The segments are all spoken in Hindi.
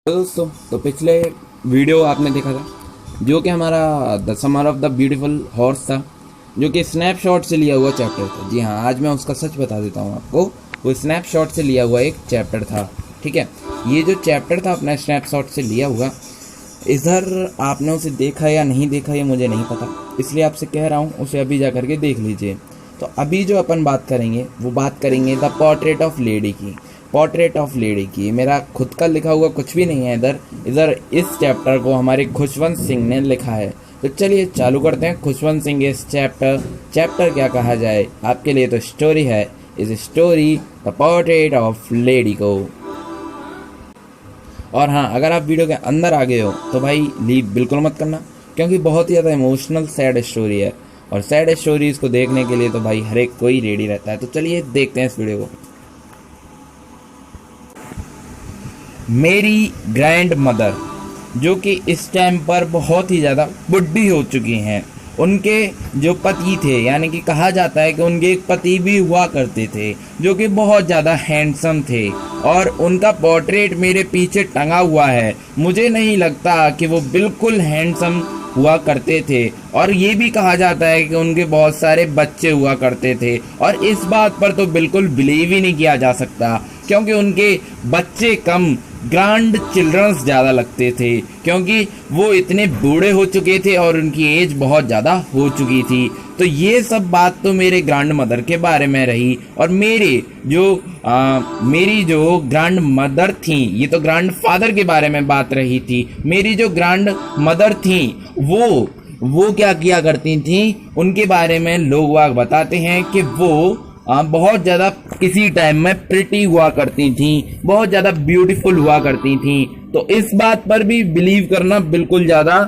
दोस्तों, तो पिछले वीडियो आपने देखा था जो कि हमारा the summer of the beautiful horse था, जो कि स्नैपशॉट से लिया हुआ चैप्टर था। जी हाँ, आज मैं उसका सच बता देता हूँ आपको। वो स्नैपशॉट से लिया हुआ एक चैप्टर था। ठीक है, ये जो चैप्टर था अपना स्नैपशॉट से लिया हुआ, इधर आपने उसे देखा या नहीं देखा ये मुझे नहीं पता, इसलिए आपसे कह रहा हूँ उसे अभी जा करके देख लीजिए। तो अभी जो अपन बात करेंगे वो बात करेंगे द पोर्ट्रेट ऑफ लेडी की। पोर्ट्रेट ऑफ लेडी की मेरा खुद का लिखा हुआ कुछ भी नहीं है इधर इस चैप्टर को हमारे खुशवंत सिंह ने लिखा है। तो चलिए चालू करते हैं। खुशवंत सिंह इस चैप्टर क्या कहा जाए आपके लिए, तो स्टोरी है इस story the portrait of lady को। और हाँ, अगर आप वीडियो के अंदर आ गए हो तो भाई लीव बिल्कुल मत करना, क्योंकि बहुत ही ज़्यादा इमोशनल सैड स्टोरी है, और सैड स्टोरीज को देखने के लिए तो भाई हर एक कोई रेडी रहता है। तो चलिए देखते हैं इस वीडियो को। मेरी ग्रैंड मदर, जो कि इस टाइम पर बहुत ही ज़्यादा बुढ़ी हो चुकी हैं, उनके जो पति थे, यानी कि कहा जाता है कि उनके एक पति भी हुआ करते थे जो कि बहुत ज़्यादा हैंडसम थे, और उनका पोर्ट्रेट मेरे पीछे टंगा हुआ है। मुझे नहीं लगता कि वो बिल्कुल हैंडसम हुआ करते थे, और ये भी कहा जाता है कि उनके बहुत सारे बच्चे हुआ करते थे, और इस बात पर तो बिल्कुल बिलीव ही नहीं किया जा सकता, क्योंकि उनके बच्चे कम ग्रैंड चिल्ड्रंस ज़्यादा लगते थे, क्योंकि वो इतने बूढ़े हो चुके थे और उनकी एज बहुत ज़्यादा हो चुकी थी। तो ये सब बात तो मेरे ग्रैंड मदर के बारे में रही, और मेरी जो ग्रैंड मदर थी, ये तो ग्रैंड फादर के बारे में बात रही थी। मेरी जो ग्रैंड मदर थी वो क्या किया करती थी, उनके बारे में लोग वाग बताते हैं कि वो बहुत ज़्यादा किसी टाइम में प्रिटी हुआ करती थी, बहुत ज़्यादा ब्यूटीफुल हुआ करती थी। तो इस बात पर भी बिलीव करना बिल्कुल ज़्यादा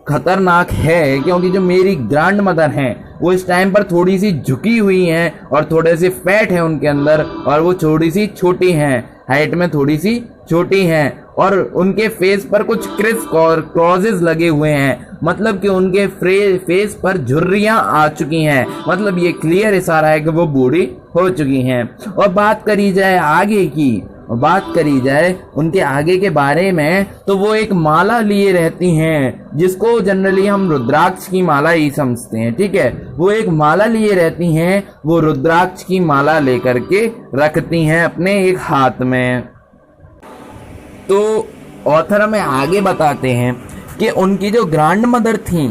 खतरनाक है, क्योंकि जो मेरी ग्रैंड मदर हैं वो इस टाइम पर थोड़ी सी झुकी हुई हैं, और थोड़े से फैट है उनके अंदर, और वो थोड़ी सी छोटी हैं, हाइट में थोड़ी सी छोटी हैं, और उनके फेस पर कुछ क्रिस्प और क्रॉसेस लगे हुए हैं, मतलब कि उनके फेस पर झुर्रियां आ चुकी हैं। मतलब ये क्लियर इशारा है कि वो बूढ़ी हो चुकी हैं। और बात करी जाए आगे की, बात करी जाए उनके आगे के बारे में, तो वो एक माला लिए रहती हैं, जिसको जनरली हम रुद्राक्ष की माला ही समझते हैं। ठीक है, वो एक माला लिए रहती हैं, वो रुद्राक्ष की माला लेकर के रखती हैं अपने एक हाथ में। तो ऑथर हमें आगे बताते हैं कि उनकी जो ग्रैंड मदर थी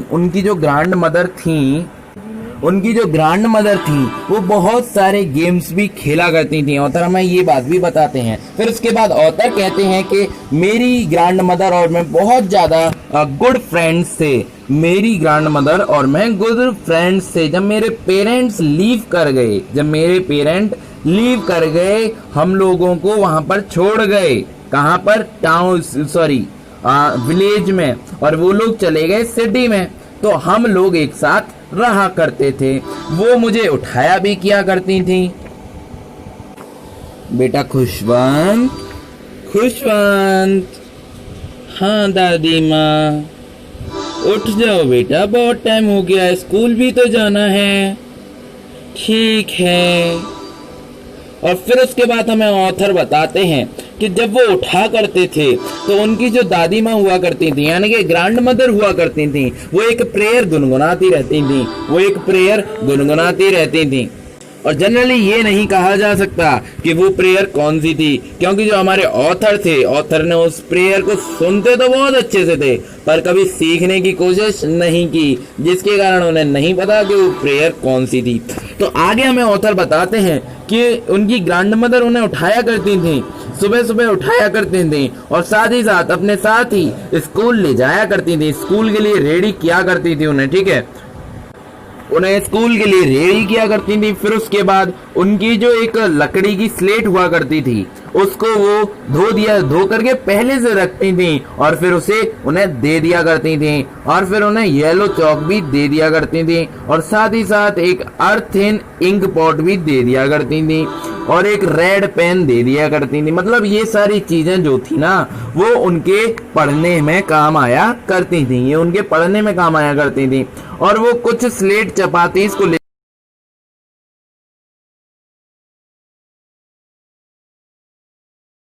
वो बहुत सारे गेम्स भी खेला करती थी। ऑथर हमें ये बात भी बताते हैं। फिर उसके बाद ऑथर कहते हैं कि मेरी ग्रैंड मदर और मैं बहुत ज़्यादा गुड फ्रेंड्स थे। मेरी ग्रैंड मदर और मैं गुड फ्रेंड्स थे। जब मेरे पेरेंट्स लीव कर गए, हम लोगों को वहाँ पर छोड़ गए। कहाँ पर? विलेज में, और वो लोग चले गए सिटी में। तो हम लोग एक साथ रहा करते थे। वो मुझे उठाया भी किया करती थी। बेटा खुशवंत, हाँ दादी माँ, उठ जाओ बेटा, बहुत टाइम हो गया, स्कूल भी तो जाना है। ठीक है। और फिर उसके बाद हमें ऑथर बताते हैं कि जब वो उठा करते थे तो उनकी जो दादी माँ हुआ करती थी, यानी कि ग्रैंड मदर हुआ करती थी, वो एक प्रेयर गुनगुनाती रहती थी। और जनरली ये नहीं कहा जा सकता कि वो प्रेयर कौन सी थी, क्योंकि जो हमारे ऑथर ने उस प्रेयर को सुनते तो बहुत अच्छे से थे, पर कभी सीखने की कोशिश नहीं की, जिसके कारण उन्हें नहीं पता कि वो प्रेयर कौन सी थी। तो आगे हमें ऑथर बताते हैं कि उनकी ग्रैंड मदर उन्हें उठाया करती थी, सुबह उठाया करती थी, और साथ ही साथ अपने साथ ही स्कूल ले जाया करती थी, स्कूल के लिए रेडी किया करती थी उन्हें। ठीक है, उन्हें स्कूल के लिए रेडी किया करती थी। फिर उसके बाद उनकी जो एक लकड़ी की स्लेट हुआ करती थी, उसको वो धो करके पहले से रखती थी, और फिर उसे उन्हें दे दिया करती थी, और फिर उन्हें येलो चौक भी दे दिया करती थी, और साथ ही साथ एक अर्थिन इंक पॉट भी दे दिया करती थी, और एक रेड पेन दे दिया करती थी। मतलब ये सारी चीजें जो थी ना, वो उनके पढ़ने में काम आया करती थी, और वो कुछ स्लेट चपाती इसको